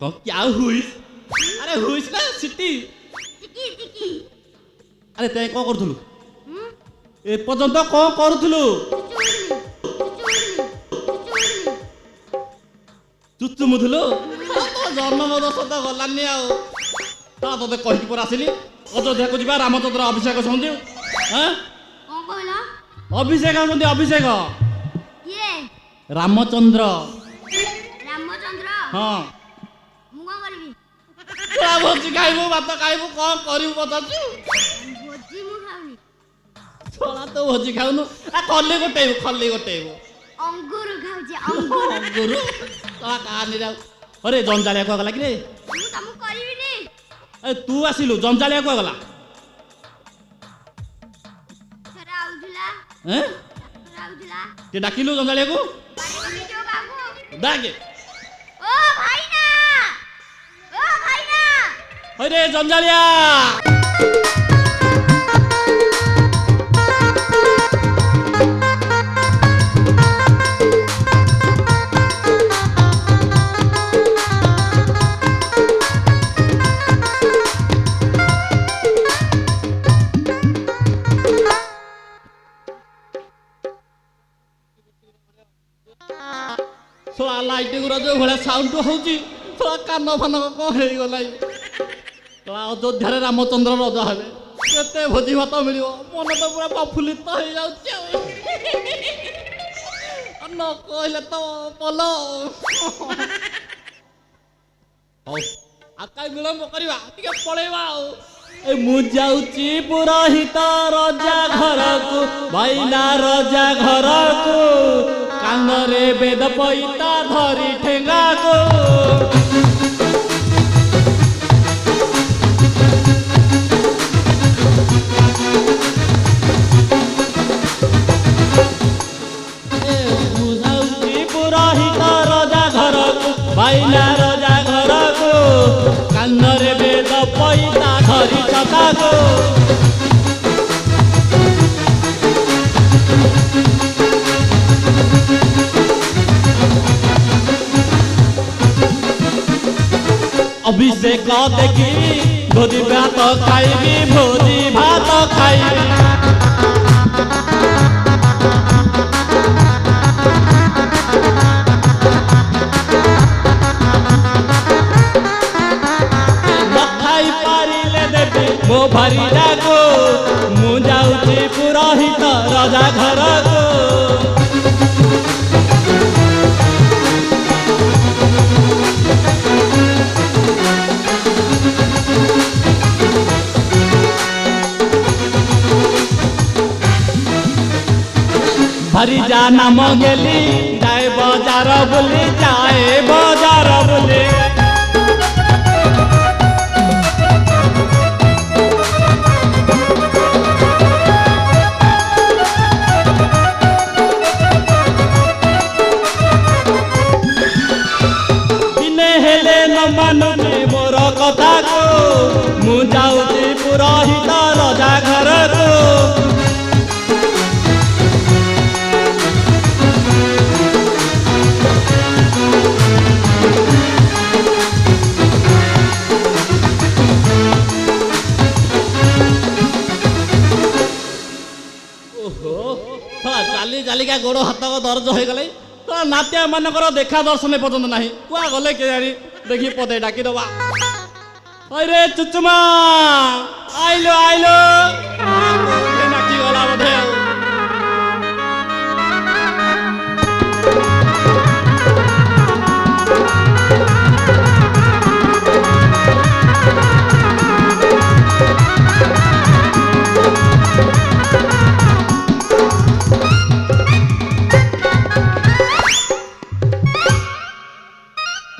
क्या हुई अरे हुई ना सिटी अरे ते कौन करूलु ए पर्यंत कौन करूलु चुचुमुलु जन्म दश तो गलानी आते कहीकि पर आसिली अयोध्या को जा रामचंद्र अभिषेक समझ अभिषेक आसती अभिषेक रामचंद्र हाँ भोजी खाइबू भात खाइबू कौन करू पचारू छड़ा तो भोजी खाऊनु खली गोटेबू अंगूर खाउछे अंगूर कहानी अरे जंजालिया को गला कि रे तमु करबिनी ए तू आसिलु जंजालिया को गला छरा आउथला हैं छरा आउथला ते डाकिलु जंजालिया को पानी जो बाबू डाके ओ भाईना अरे जंजालिया थोड़ा लाइट गुरा जो भाया साउंड होची थोड़ा कान फान कौन हो गला थोड़ा अयोध्या रामचंद्र रजा हे केते भोजी भात मिल मन तो पूरा प्रफुल्लित हो जाऊँ न कहले तो पल आकाश विलम्ब करवा टे पलैवा मु जाऊची पुरोहित रजा घर को भाईना रजा घर को कांगरे बेद पैता धरी ठेंगा को पुरोहित रजा घर को भाईना रजा घर को कांगरे बेद पैता धरी छका को अभिषेक देखी भोजी भात खाइबी भोजी भात खाइबी न खाई पारिले देवी मो भरी जागो मु जाऊची पुरोहित रजा घर को भरी जाना मंगेली जाए बाजार बोली जाए बाजार बोली दिने हेले न मानुनी मोर कथा को मु जाऊची पुरोहित रजा घर को चाली चालिका गोड़ हाथ दर्ज हो गले नात्या मानकर देखा दर्शन पर्यंत ना कुआ गले के जानी देखी पदे डाकिदबा अरे चुचुमा आइलो आइलो नाची गला बोधे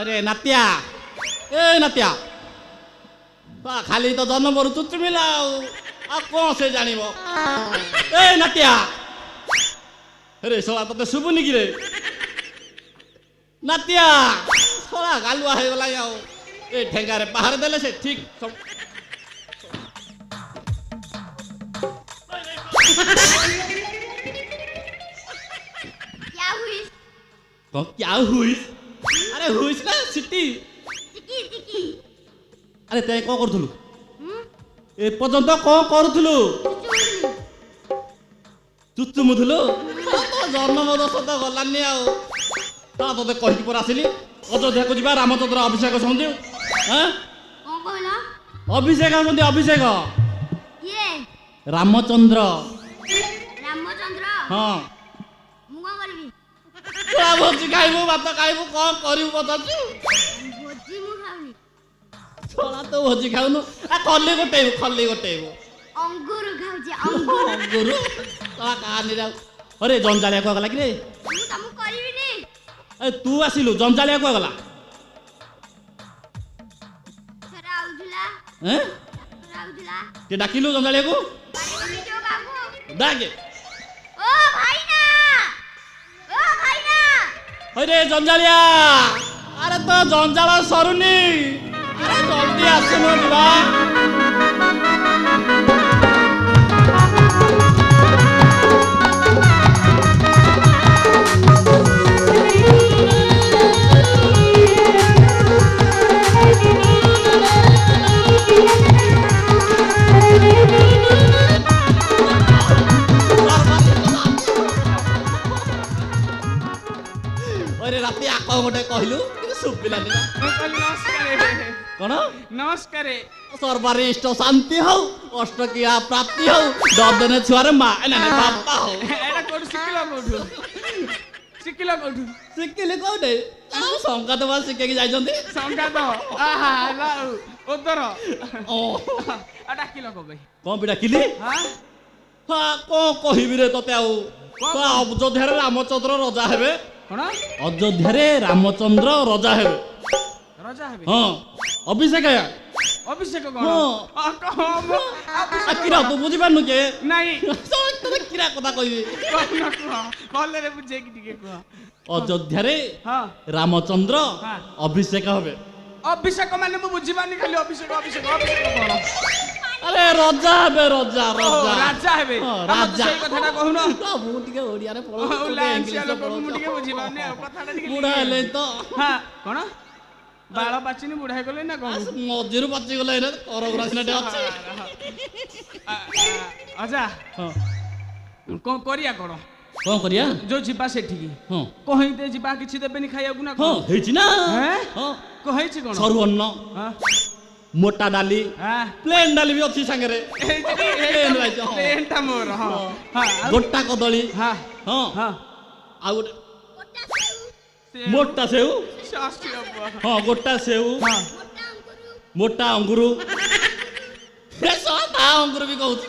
अरे नात्या ए नात्या खाली तो जन्म करू चुचुमिला आ कौन से जानिब ए नात्या अरे सोला तो शुभुनी कि रे नात्या सोला गालुआ हो गला ए ठेंगारे बाहर देले से ठीक सब क्या हुई क्या हुई अरे हुई ना सिटी ଆରେ ତେ କ'ଣ କରୁଥିଲୁ ହୁଁ ଏ ପର୍ଯ୍ୟନ୍ତ କ'ଣ କରୁଥିଲୁ ଚୁଚୁମୁଥିଲି ଚୁଚୁମୁଥିଲୁ ତୋ ଜନ୍ମ ଦୋଷ ତ ଗଲାନି ଆଉ ତା ତୋତେ କହିକି ପରେ ଆସିଲି ଅଯୋଧ୍ୟାକୁ ଯିବା ରାମଚନ୍ଦ୍ର ଅଭିଷେକ ଶୁଣନ୍ତି ହଁ କ'ଣ କହିଲ ଅଭିଷେକ ଶୁଣନ୍ତି ଅଭିଷେକ କିଏ ରାମଚନ୍ଦ୍ର ରାମଚନ୍ଦ୍ର ହଁ ମୁଁ କ'ଣ କରିବି ତୁ ଭୋଜି ଖାଇବୁ ଭାତ ଖାଇବୁ କ'ଣ କରିବୁ ପଚାରୁଛୁ ଭୋଜି ମୁଁ ଖାଉନି ଛଡ଼ା ତୁ ଭୋଜି ଖାଉନୁ ଖଲି ଗୋଟେଇବୁ ଅଙ୍ଗୁର ଖାଉଛି ଅଙ୍ଗୁର ଅଙ୍ଗୁରୁ ତଳା କାହାନି ଯାଉ ଅରେ ଜଞ୍ଜାଳିଆ କୁଆଗଲା କି ରେ ମୁଁ ତମକୁ କରିବିନି ଏ ତୁ ଆସିଲୁ ଜଞ୍ଜାଳିଆ କୁଆଗଲା ସେ ରାଉଥିଲା ଏଁ ରାଉଥିଲା ଟିକେ ଡାକିଲୁ ଜଞ୍ଜାଳିଆକୁ ପାରିବିନି ଯୋଉ କାକୁ ଡାକେ ଓ ଭାଇନା ହଇରେ ଜଞ୍ଜାଳିଆ ଆରେ ତ ଜଞ୍ଜାଳ ସରୁନି ଆରେ ଜଲ୍ଦି ଆସୁନୁ ଯିବା ଅରେ ରାତି ଆକ ଗୋଟେ କହିଲୁ କିନ୍ତୁ ଶୁଭିଲାନି ନା କ'ଣ ନମସ୍କାର ସର୍ବାରିଷ୍ଟ ଶାନ୍ତି ହଉ ଅଷ୍ଟକିଆ ପ୍ରାପ୍ତି ହଉ ଦର୍ଦନେ ଛୁଆରେ ମା ନା ବାପା ହଉ ଏଇଟା କୋଉଠୁ ଶିଖିଲ କୋଉଠୁ ଶିଖିଲି କୋଉଠି ସଂଗାତ ବା ଶିଖେଇକି ଯାଇଛନ୍ତି ସଂଗାତ ଆହା ହେଲା ଆଉ ଉତ୍ତର ଓ ଡାକିଲ କଣ ପାଇଁ କ'ଣ ବି ଡାକିଲି ହଁ ହଁ କ'ଣ କହିବି ରେ ତତେ ଆଉ ଅଯୋଧ୍ୟାରେ ରାମଚନ୍ଦ୍ର ରଜା ହେବେ କଣ ଅଯୋଧ୍ୟାରେ ରାମଚନ୍ଦ୍ର ରଜା ହେବେ ରଜା ହେବେ ହଁ ଅଭିଷେକ ଅଭିଷେକ କଣ ହଁ କିରା ତୁ ବୁଝିପାରୁନୁ କେ ନାଇଁ ତତେ କିରା କଥା କହିବି କୁହ ଭଲରେ ବୁଝେଇକି ଟିକେ କୁହ ଅଯୋଧ୍ୟାରେ ହଁ ରାମଚନ୍ଦ୍ର ହଁ। ଅଭିଷେକ ହେବେ ଅଭିଷେକ ମାନେ ମୁଁ ବୁଝିପାରୁନି ଖାଲି ଅଭିଷେକ କଣ ଆରେ ରଜା ହେବେ ରଜା ରାଜା ହେବେ ହଁ, ତମେ ତ ରାଜା ସେଇ କଥାଟା କହୁନ ମୁଁ ଟିକେ ଓଡିଆରେ ଲାଇନସିଆ ଲୋକକୁ ମୁଁ ଟିକେ ବୁଝିପାରୁନି ଆଉ କଥାଟା ଟିକେ ବୁଢା ହେଲେ ତ ହଁ କଣ ବାଳ ପାଚିନି ବୁଢା ହେଇଗଲେ ନା କଣ ମଝିରୁ ପାଚିଗଲେ ଏଇନା କରଗୁରା ସିନା ଟିକେ ଅଛି ଅଜା ହଁ କଣ କରିବା କଣ କ'ଣ କରିବା ଯୋଉ ଯିବା ସେଠିକି ହଁ କହିତେ ଯିବା କିଛି ଦେବେନି ଖାଇବାକୁ ନା ହଁ କଣ ହେଇଛି ନା ହେଁ? ହଁ କଣ ହେଇଛି କଣ ସରୁ ଅନ୍ନ ହଁ? ମୋଟା ଡାଲି ହଁ। ପ୍ଲେନ୍ ଡାଲି ବି ଅଛି ସାଙ୍ଗରେ ହେଇଛି ଟି? ପ୍ଲେନ୍ ରାଇସ୍, ହଁ। ପ୍ଲେନ୍ଟା ମୋର ହଁ ହଁ। ହଁ ଆଉ- ଗୋଟା କଦଳୀ ହଁ ହଁ ହଁ ଆଉ ଗୋଟେ ସେ- ମୋଟା ସେଉ ଷଷ୍ଠୀ ହବ। ହଁ ଗୋଟା ସେଉ ହଁ ମୋଟା ଅଙ୍ଗୁରୁ ତା ଅଙ୍ଗୁରୁ ବି କହୁଛି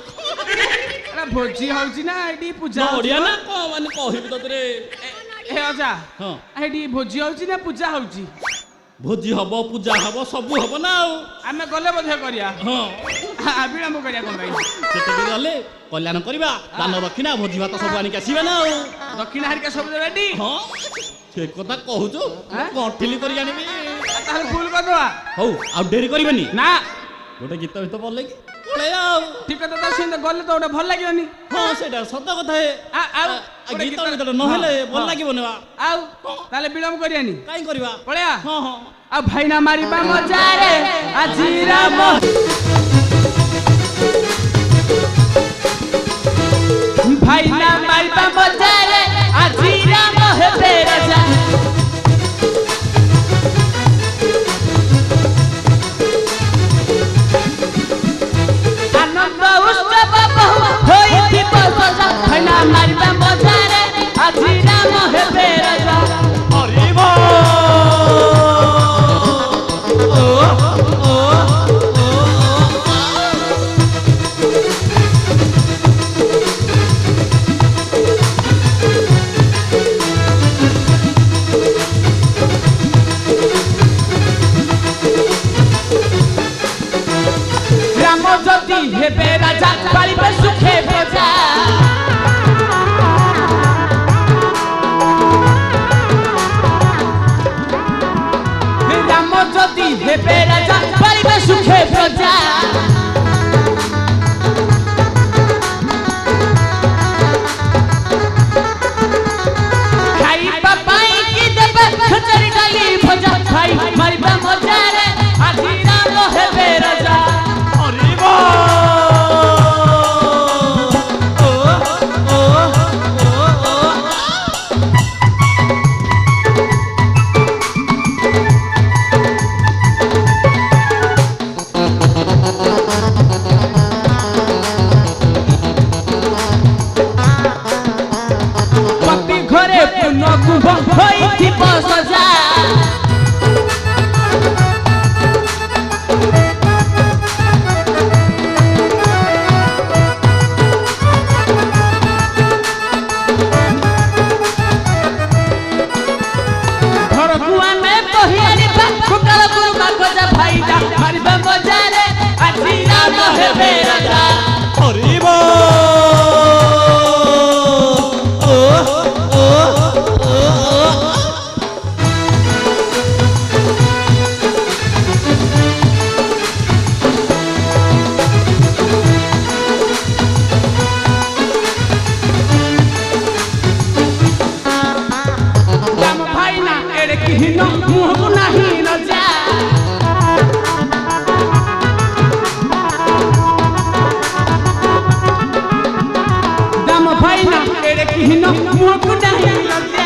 ଏଟା ଭୋଜି ହଉଛି ନା ଏଠି ପୂଜା ହଉଛି? ଓଡ଼ିଆ ନା କ'ଣ ମାନେ କହିବି ତତେ ଏ ଅଜା ହଁ ଏଠି ଭୋଜି ହଉଛି ନା ପୂଜା ହଉଛି ଭୋଜି ହବ ପୂଜା ହବ ସବୁ ହବ ନା ଆଉ ଆମେ ଗଲେ ବୋଧେ କରିବା ହଁ ବିଳମ୍ବ କରିବା କଣ ପାଇଁ ସେଠିକି ଗଲେ କଲ୍ୟାଣ କରିବା ଦାନ ଦକ୍ଷିଣା ଭୋଜି ଭାତ ସବୁ ଆଣିକି ଆସିବେ ନା ଆଉ ଦକ୍ଷିଣ ହାରିକା ସବୁ ରେଡି ହଁ ସେ କଥା କହୁଛୁ ଆଁ? କଣ୍ଠିଲି କରି ଆଣିବି ତାହେଲେ ଫୁଲ କରିଦବା ହଉ ଆଉ ଡେରି କରିବେନି ନା ଗୋଟେ ଗୀତ ଭିତ ଭଲ ଲାଗି ପଳେଇବା ଆଉ ଠିକ କଥା ତ ସେମିତି ଗଲେ ତ ଗୋଟେ ଭଲ ଲାଗିବନି ହଁ ସେଇଟା ସତ କଥା ଆଉ ଗୋଟେ ଗୀତ ଗୀତ- ଭିତରେ ନହେଲେ ହଁ, ଭଲ ହଁ। ଲାଗିବନି ବା ଆଉ ତାହେଲେ ବିଳମ୍ବ କରିବାନି କାଇଁ କରିବା ପଳେଇବା ହଁ ହଁ ଆଉ ଭାଇନା ମାରିବା ମଜାରେ ଆଜି ରାମ ଭାଇନା ମାରିବା ମଜାରେ ଆଜି ରାମ ହେବେ ରାଜା ଆନନ୍ଦ ଉତ୍ସବ ବହୁ ହୋଇଥିବ ସଜା ଭାଇନା ମାରିବା ମଜାରେ ଆଜି ରାମ ହେବେ ରାଜା ହରିବ ରାମ ଯଦି ହେବେ ରାଜା ପାଳିବେ ସୁଖେ ପ୍ରଜା ରାମ ଯଦି ହେବେ ରାଜା ପାଳିବେ ସୁଖେ ପ୍ରଜା ଖାଇବା ପାଇଁ କି ଦେବେ ଖେଚେଡ଼ି ଡାଲି ଭଜା ଭାଇ ମାରିବା ମଜାରେ ଆଜି ରାମ ହେବେ किहिन मुहको नाही रजा दाम भाई ना एड़े किहिन मुहको नाही रजा